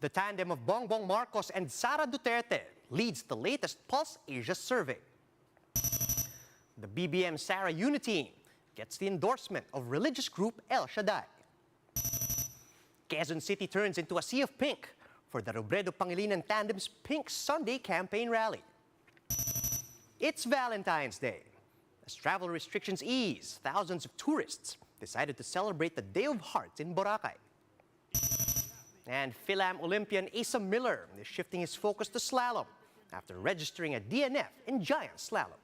The tandem of Bongbong Marcos and Sara Duterte leads the latest Pulse Asia survey. The BBM Sara Unity gets the endorsement of religious group El Shaddai. Quezon City turns into a sea of pink for the Robredo-Pangilinan tandem's Pink Sunday campaign rally. It's Valentine's Day. As travel restrictions ease, thousands of tourists decided to celebrate the Day of Hearts in Boracay. And Fil-Am Olympian Asa Miller is shifting his focus to slalom after registering a DNF in giant slalom.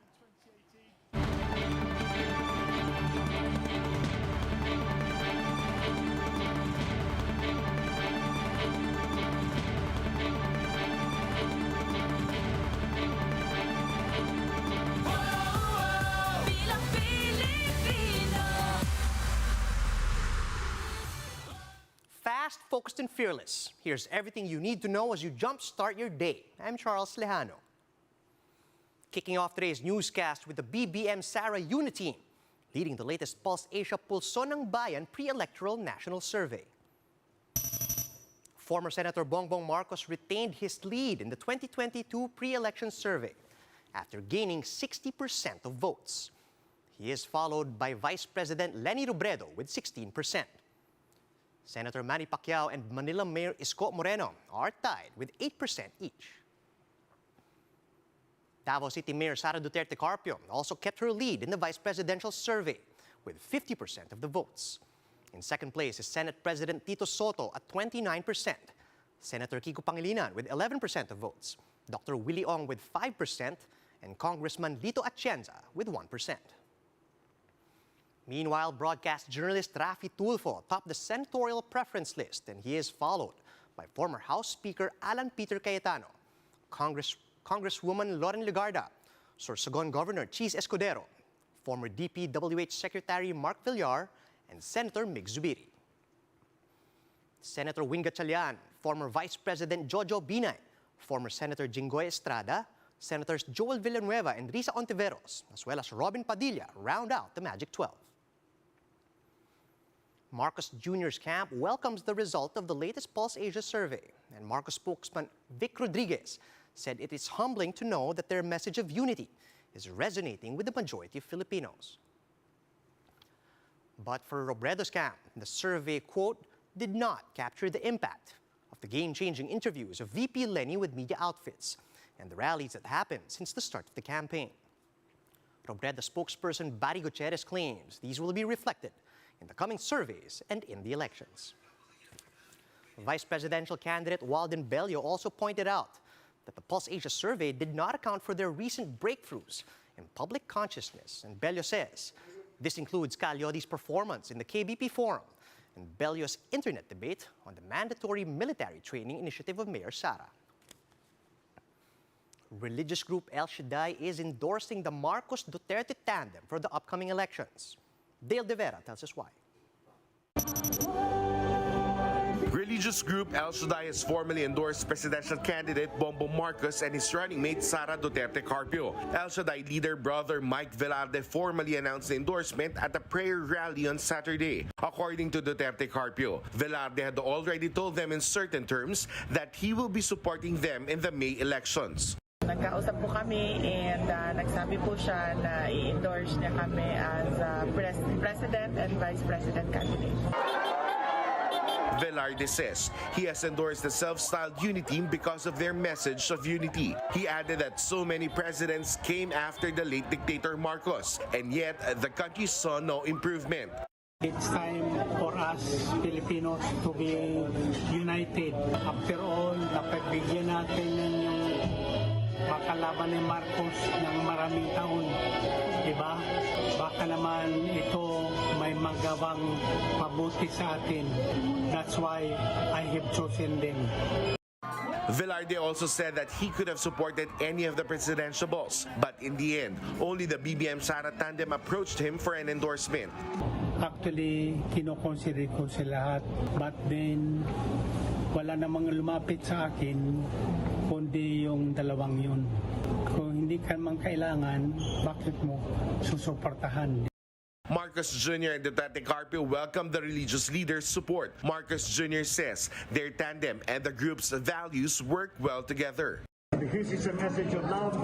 Fast, focused, and fearless. Here's everything you need to know as you jumpstart your day. I'm Charles Lejano. Kicking off today's newscast with the BBM Sara Unity, leading the latest Pulse Asia Pulso ng Bayan pre-electoral national survey. Former Senator Bongbong Marcos retained his lead in the 2022 pre-election survey after gaining 60% of votes. He is followed by Vice President Leni Robredo with 16%. Senator Manny Pacquiao and Manila Mayor Isko Moreno are tied with 8% each. Davao City Mayor Sara Duterte Carpio also kept her lead in the vice presidential survey with 50% of the votes. In second place is Senate President Tito Soto at 29%, Senator Kiko Pangilinan with 11% of votes, Dr. Willie Ong with 5%, and Congressman Lito Atienza with 1%. Meanwhile, broadcast journalist Rafi Tulfo topped the senatorial preference list, and he is followed by former House Speaker Alan Peter Cayetano, Congresswoman Loren Legarda, Sorsogon Governor Cheese Escudero, former DPWH Secretary Mark Villar, and Senator Mig Zubiri. Senator Wing Gatchalian, former Vice President Jojo Binay, former Senator Jinggoy Estrada, Senators Joel Villanueva and Risa Ontiveros, as well as Robin Padilla, round out the Magic 12. Marcos Jr.'s camp welcomes the result of the latest Pulse Asia survey, and Marcos spokesman Vic Rodriguez said it is humbling to know that their message of unity is resonating with the majority of Filipinos. But for Robredo's camp, the survey, quote, did not capture the impact of the game-changing interviews of VP Leni with media outfits and the rallies that happened since the start of the campaign. Robredo spokesperson Barry Gutierrez claims these will be reflected in the coming surveys and in the elections. Vice presidential candidate Walden Bello also pointed out that the Pulse Asia survey did not account for their recent breakthroughs in public consciousness, and Bello says this includes Calyodi's performance in the KBP Forum and Bello's internet debate on the mandatory military training initiative of Mayor Sara. Religious group El Shaddai is endorsing the Marcos-Duterte tandem for the upcoming elections. Dale De Vera tells us why. Religious group El Shaddai has formally endorsed presidential candidate Bongbong Marcos and his running mate Sara Duterte Carpio. El Shaddai leader brother Mike Velarde formally announced the endorsement at a prayer rally on Saturday. According to Duterte Carpio, Velarde had already told them in certain terms that he will be supporting them in the May elections. Nagkausap po kami and nagsabi po siya na i-endorse niya kami as President and Vice President candidate. Velarde says he has endorsed the self-styled Unity because of their message of unity. He added that so many presidents came after the late dictator Marcos, and yet the country saw no improvement. It's time for us Filipinos to be united. After all, napagbigyan natin yung makalaban ni Marcos ng maraming taon. Diba? Baka naman ito may magawang mabuti sa atin. That's why I have chosen them. Velarde also said that he could have supported any of the presidentiables, but in the end, only the BBM Sara tandem approached him for an endorsement. Actually, kinoconsider ko sa lahat, but then wala namang lumapit sa akin kundi yung dalawang yun. Kung hindi ka man kailangan, bakit mo susuportahan? Marcos Jr. and Duterte Carpio welcomed the religious leader's support. Marcos Jr. says their tandem and the group's values work well together. His is a message of love,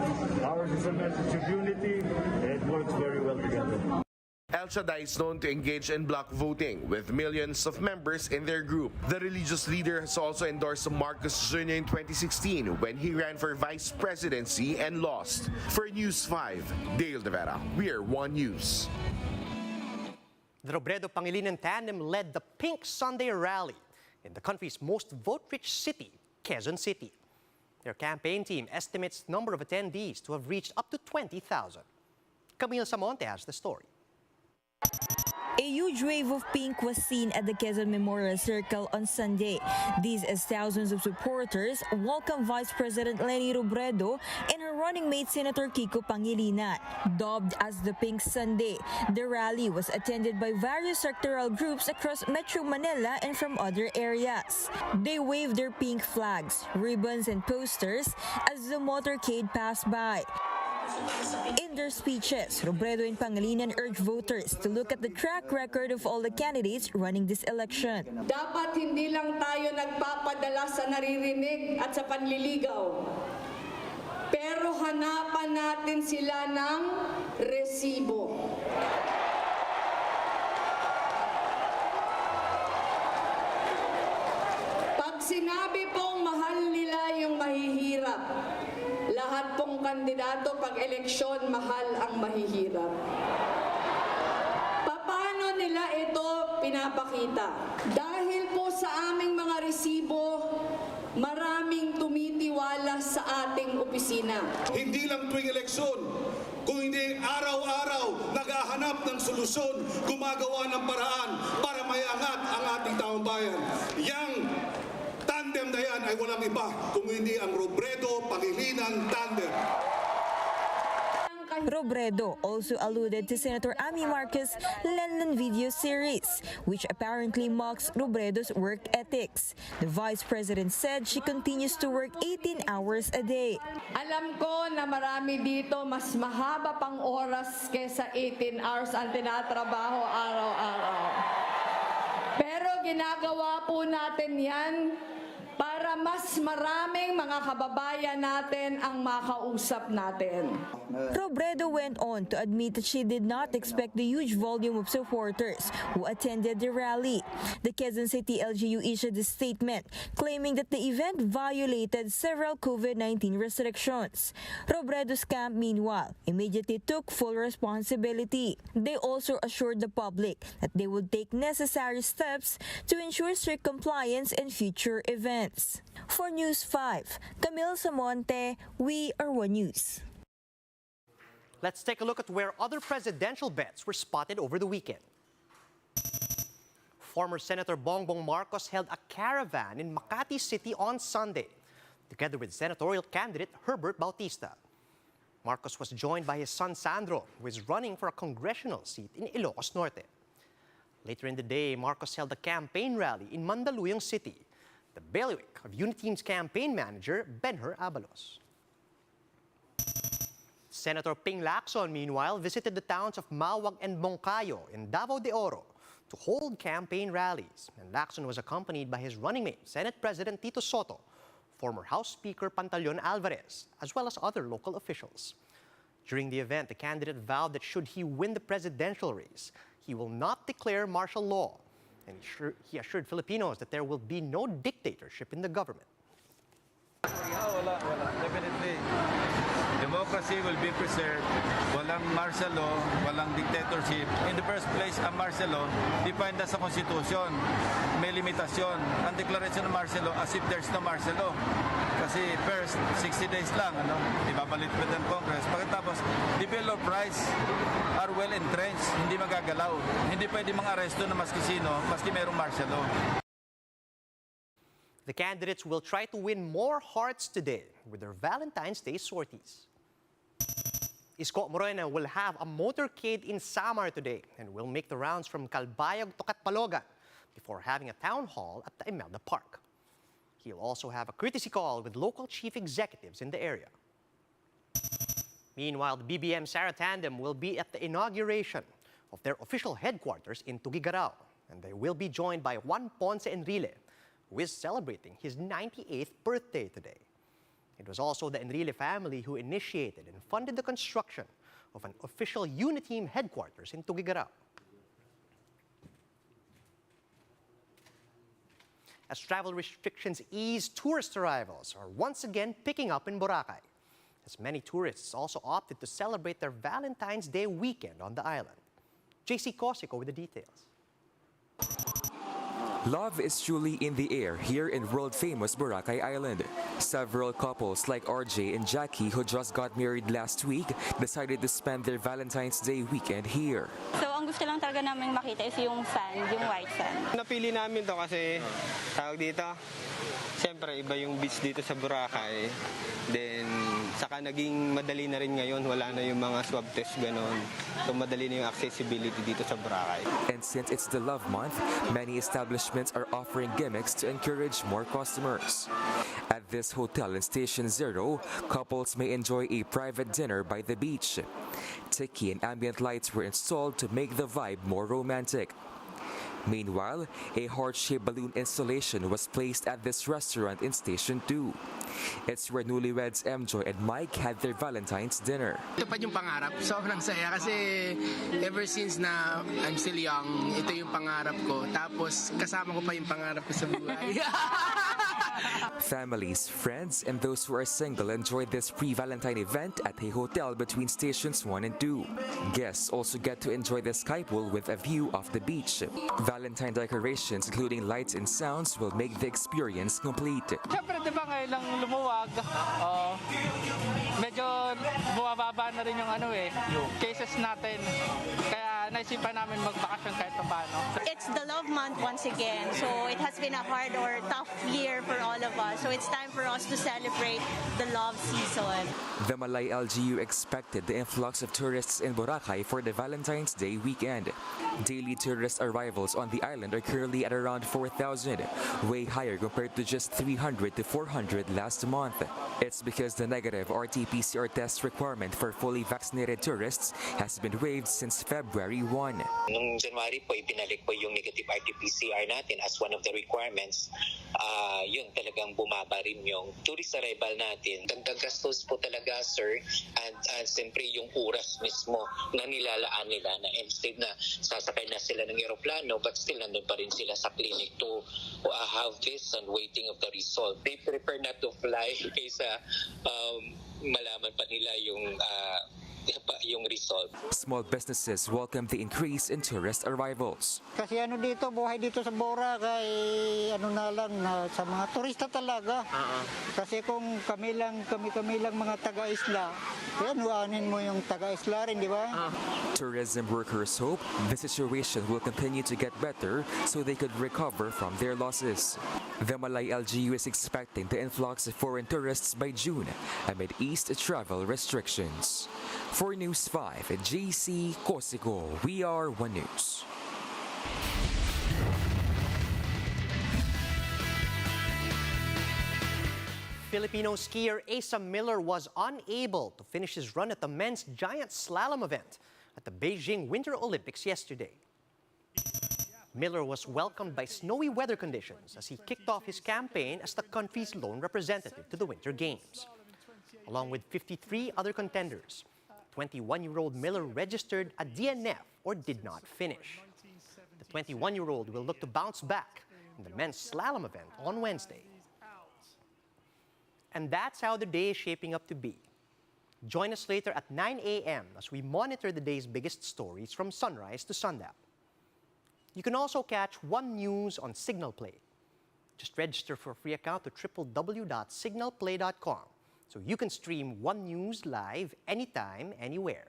ours is a message of unity, and it works very well together. El Shaddai is known to engage in block voting with millions of members in their group. The religious leader has also endorsed Marcos Jr. in 2016 when he ran for vice presidency and lost. For News 5, Dale De Vera, we're One News. The Robredo-Pangilinan tandem led the Pink Sunday rally in the country's most vote-rich city, Quezon City. Their campaign team estimates the number of attendees to have reached up to 20,000. Camille Samonte has the story. A huge wave of pink was seen at the Quezon Memorial Circle on Sunday. These as thousands of supporters welcomed Vice President Leni Robredo and her running mate Senator Kiko Pangilinan. Dubbed as the Pink Sunday, the rally was attended by various sectoral groups across Metro Manila and from other areas. They waved their pink flags, ribbons and posters as the motorcade passed by. In their speeches, Robredo and Pangilinan urged voters to look at the track record of all the candidates running this election. Dapat hindi lang tayo nagpapadala sa naririnig at sa panliligaw, pero hanapan natin sila ng resibo. Pag sinabi pong mahal nila yung mahihirap, lahat pong kandidato pag eleksyon, mahal ang mahihirap. Paano nila ito pinapakita? Dahil po sa aming mga resibo, maraming tumitiwala sa ating opisina. Hindi lang tuwing eleksyon, kung hindi araw-araw naghahanap ng solusyon, gumagawa ng paraan para maiangat ang ating taong bayan. Yang tandem na yan ay walang iba kung hindi ang Robredo-Pangilinan tandem. Robredo also alluded to Senator Amy Marcos' London video series, which apparently mocks Robredo's work ethics. The vice president said she continues to work 18 hours a day. Alam ko na marami dito mas mahaba pang oras kesa 18 hours ang tinatrabaho araw-araw. Pero ginagawa po natin yan para mas maraming mga kababayan natin ang makausap natin. Robredo went on to admit that she did not expect the huge volume of supporters who attended the rally. The Quezon City LGU issued a statement claiming that the event violated several COVID-19 restrictions. Robredo's camp, meanwhile, immediately took full responsibility. They also assured the public that they would take necessary steps to ensure strict compliance in future events. For News 5, Camille Samonte, we are One News. Let's take a look at where other presidential bets were spotted over the weekend. Former Senator Bongbong Marcos held a caravan in Makati City on Sunday, together with senatorial candidate Herbert Bautista. Marcos was joined by his son Sandro, who is running for a congressional seat in Ilocos Norte. Later in the day, Marcos held a campaign rally in Mandaluyong City, the bailiwick of Uniteam's campaign manager, Benher Abalos. Senator Ping Lacson, meanwhile, visited the towns of Mawag and Bongcayo in Davao de Oro to hold campaign rallies. And Lacson was accompanied by his running mate, Senate President Tito Soto, former House Speaker Pantaleon Alvarez, as well as other local officials. During the event, the candidate vowed that should he win the presidential race, he will not declare martial law. And he assured Filipinos that there will be no dictatorship in the government. Wala. Definitely. Democracy will be preserved. Walang martial law, walang dictatorship. In the first place, ang martial law, defined sa Constitution. May limitasyon. Ang declaration ng martial law as if there's no martial law. Kasi first, 60 days lang, ibabalit pa ng Congress. Pagkatapos, the Bill of Rights are well entrenched, hindi magagalaw. Hindi pwede mga aresto na maski sino, maski merong martial law. The candidates will try to win more hearts today with their Valentine's Day sorties. Isko Morena will have a motorcade in Samar today and will make the rounds from Calbayog to Catbalogan before having a town hall at the Imelda Park. He'll also have a courtesy call with local chief executives in the area. Meanwhile, the BBM Sara tandem will be at the inauguration of their official headquarters in Tuguegarao, and they will be joined by Juan Ponce Enrile, who is celebrating his 98th birthday today. It was also the Enrile family who initiated and funded the construction of an official Uniteam headquarters in Tuguegarao. As travel restrictions ease, tourist arrivals are once again picking up in Boracay, as many tourists also opted to celebrate their Valentine's Day weekend on the island. JC Cosico with the details. Love is truly in the air here in world-famous Boracay Island. Several couples like RJ and Jackie, who just got married last week, decided to spend their Valentine's Day weekend here. So, ang gusto lang talaga namin makita is yung sand, yung white sand. Napili namin to kasi, tawag dito, siyempre iba yung beach dito sa Boracay. Then, saka naging madali na rin ngayon, wala na yung mga swab test ganon. So, madali na yung accessibility dito sa Boracay. And since it's the Love Month, many establishments are offering gimmicks to encourage more customers. At this hotel in Station Zero, couples may enjoy a private dinner by the beach. Tiki and ambient lights were installed to make the vibe more romantic. Meanwhile, a heart-shaped balloon installation was placed at this restaurant in Station 2. It's where newlyweds MJ and Mike had their Valentine's dinner. Ito pa yung pangarap. Sobrang saya kasi ever since na I'm still young, ito yung pangarap ko. Tapos kasama ko pa yung pangarap ko sa buhay. Families, friends, and those who are single enjoyed this pre-Valentine event at a hotel between Stations 1 and 2. Guests also get to enjoy the sky pool with a view of the beach. Valentine decorations, including lights and sounds, will make the experience complete. Siyempre, di ba ngayon lang lumuwag, medyo bumababa na rin yung cases natin. Kaya naisipan namin magbakasyon kahit paano. It's the Love Month once again, so it has been a hard or tough year for all of us. So it's time for us to celebrate the love season. The Malay LGU expected the influx of tourists in Boracay for the Valentine's Day weekend. Daily tourist arrivals on the island are currently at around 4,000, way higher compared to just 300 to 400 last month. It's because the negative RT-PCR test requirement for fully vaccinated tourists has been waived since February 1. Noong January po, ibinalik po yung negative RT-PCR natin as one of the requirements. Yun talagang bumaba rin yung tourist arrival natin. Dagdag gastos po talaga, sir. And siyempre yung oras mismo na nilalaan nila na instead na sasakay na sila ng eroplano but still nandun pa rin sila sa clinic to have this and waiting of the result. They prefer not to fly kaysa malaman pa nila yung result. Small businesses welcome the increase in tourist arrivals. Kasi dito, buhay dito sa Boracay, na lang, sa mga turista talaga. Kasi kung kami lang mga taga-isla, anin mo yung taga-isla rin, di ba? Tourism workers hope the situation will continue to get better so they could recover from their losses. The Malay LGU is expecting the influx of foreign tourists by June amid east travel restrictions. For News 5 at JC Cosico, we are One News. Filipino skier Asa Miller was unable to finish his run at the men's giant slalom event at the Beijing Winter Olympics yesterday. Miller was welcomed by snowy weather conditions as he kicked off his campaign as the country's lone representative to the Winter Games. Along with 53 other contenders, 21-year-old Miller registered a DNF or did not finish. The 21-year-old will look to bounce back in the men's slalom event on Wednesday. And that's how the day is shaping up to be. Join us later at 9 a.m. as we monitor the day's biggest stories from sunrise to sundown. You can also catch One News on Signal Play. Just register for a free account to www.signalplay.com so you can stream One News live anytime, anywhere.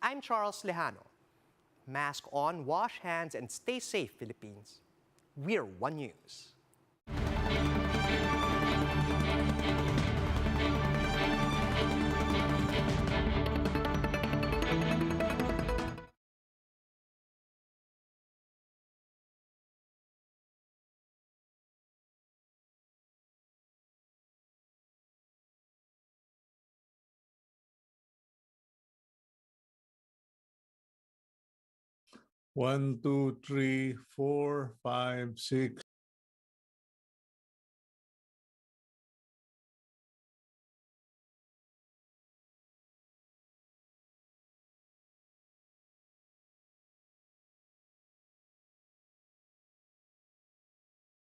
I'm Charles Lejano. Mask on, wash hands, and stay safe, Philippines. We're One News. 1, 2, 3, 4, 5, 6.